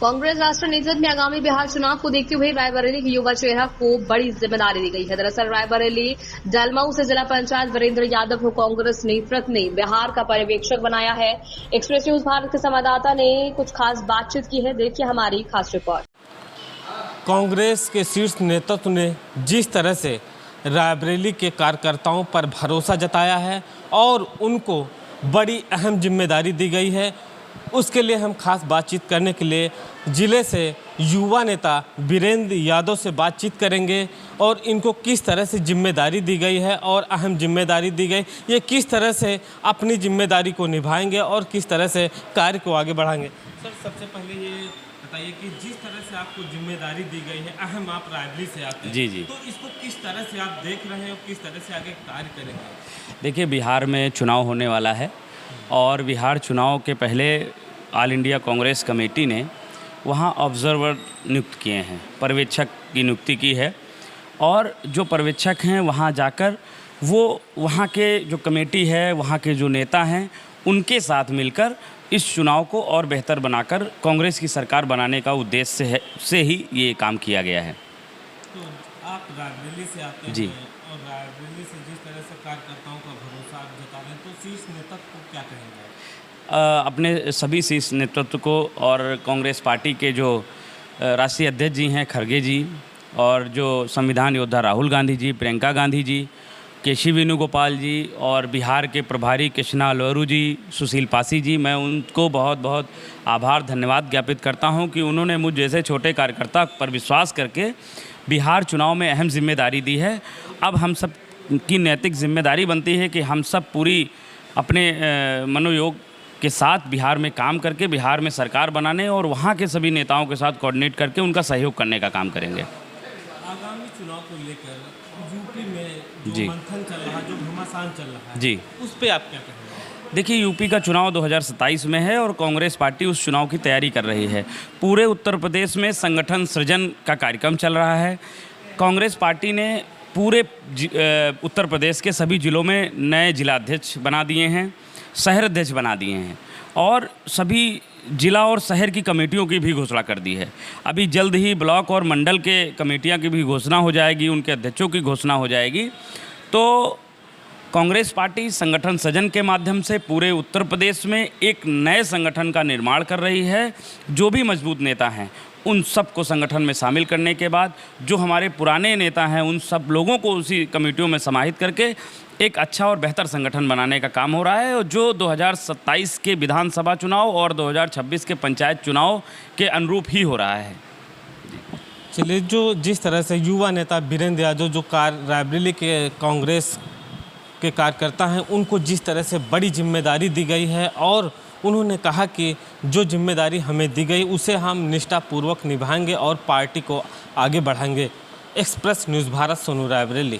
कांग्रेस राष्ट्रीय नेतृत्व में आगामी बिहार चुनाव को देखते हुए रायबरेली के युवा चेहरा को बड़ी जिम्मेदारी दी गई है। दरअसल रायबरेली डलमऊ से जिला पंचायत वीरेंद्र यादव को कांग्रेस नेतृत्व ने बिहार का पर्यवेक्षक बनाया है। एक्सप्रेस न्यूज भारत के संवाददाता ने कुछ खास बातचीत की है, देखिए हमारी खास रिपोर्ट। कांग्रेस के शीर्ष नेतृत्व ने जिस तरह से रायबरेली के कार्यकर्ताओं पर भरोसा जताया है और उनको बड़ी अहम जिम्मेदारी दी गई है, उसके लिए हम खास बातचीत करने के लिए ज़िले से युवा नेता वीरेंद्र यादव से बातचीत करेंगे और इनको किस तरह से जिम्मेदारी दी गई है और अहम जिम्मेदारी दी गई, ये किस तरह से अपनी जिम्मेदारी को निभाएंगे और किस तरह से कार्य को आगे बढ़ाएंगे। सर, सबसे पहले ये बताइए कि जिस तरह से आपको जिम्मेदारी दी गई है, अहम आप रायबरेली से आते हैं, जी, तो इसको किस तरह से आप देख रहे हैं और किस तरह से आगे कार्य करेंगे? देखिए, बिहार में चुनाव होने वाला है और बिहार चुनाव के पहले ऑल इंडिया कांग्रेस कमेटी ने वहाँ ऑब्जर्वर नियुक्त किए हैं, पर्यवेक्षक की नियुक्ति की है और जो पर्यवेक्षक हैं वहाँ जाकर वो वहाँ के जो कमेटी है, वहाँ के जो नेता हैं, उनके साथ मिलकर इस चुनाव को और बेहतर बनाकर कांग्रेस की सरकार बनाने का उद्देश्य से ही ये काम किया गया है। तो आप रायबरेली से आते हैं, जी, और रायबरेली से जिस तरह से कार्यकर्ताओं का भरोसा आप जता रहे हैं, तो शीर्ष नेतृत्व को क्या कहेंगे? अपने सभी शीर्ष नेतृत्व को और कांग्रेस पार्टी के जो राष्ट्रीय अध्यक्ष जी हैं खड़गे जी और जो संविधान योद्धा राहुल गांधी जी, प्रियंका गांधी जी, केसी वेणुगोपाल जी और बिहार के प्रभारी कृष्णा लोरू जी, सुशील पासी जी, मैं उनको बहुत बहुत आभार धन्यवाद ज्ञापित करता हूं कि उन्होंने मुझ जैसे छोटे कार्यकर्ता पर विश्वास करके बिहार चुनाव में अहम जिम्मेदारी दी है। अब हम सब की नैतिक जिम्मेदारी बनती है कि हम सब पूरी अपने मनोयोग के साथ बिहार में काम करके बिहार में सरकार बनाने और वहाँ के सभी नेताओं के साथ कोऑर्डिनेट करके उनका सहयोग करने का काम करेंगे। आगामी चुनाव को लेकर यूपी में जी मंथन चल रहा है, जो घमासान चल रहा है, जी, उस पे आप क्या कहेंगे? देखिए, यूपी का चुनाव 2027 में है और कांग्रेस पार्टी उस चुनाव की तैयारी कर रही है। पूरे उत्तर प्रदेश में संगठन सृजन का कार्यक्रम चल रहा है। कांग्रेस पार्टी ने पूरे उत्तर प्रदेश के सभी जिलों में नए जिलाध्यक्ष बना दिए हैं, शहर अध्यक्ष बना दिए हैं और सभी जिला और शहर की कमेटियों की भी घोषणा कर दी है। अभी जल्द ही ब्लॉक और मंडल के कमेटियां की भी घोषणा हो जाएगी, उनके अध्यक्षों की घोषणा हो जाएगी। तो कांग्रेस पार्टी संगठन सृजन के माध्यम से पूरे उत्तर प्रदेश में एक नए संगठन का निर्माण कर रही है। जो भी मजबूत नेता हैं उन सब को संगठन में शामिल करने के बाद जो हमारे पुराने नेता हैं उन सब लोगों को उसी कमेटियों में समाहित करके एक अच्छा और बेहतर संगठन बनाने का काम हो रहा है और जो 2027 के विधानसभा चुनाव और 2026 के पंचायत चुनाव के अनुरूप ही हो रहा है। चलिए, जो जिस तरह से युवा नेता वीरेंद्र यादव जो रायबरेली के कांग्रेस के कार्यकर्ता हैं, उनको जिस तरह से बड़ी जिम्मेदारी दी गई है और उन्होंने कहा कि जो जिम्मेदारी हमें दी गई उसे हम निष्ठापूर्वक निभाएंगे और पार्टी को आगे बढ़ाएंगे। Express news Bharat, Sonu, Raebareli.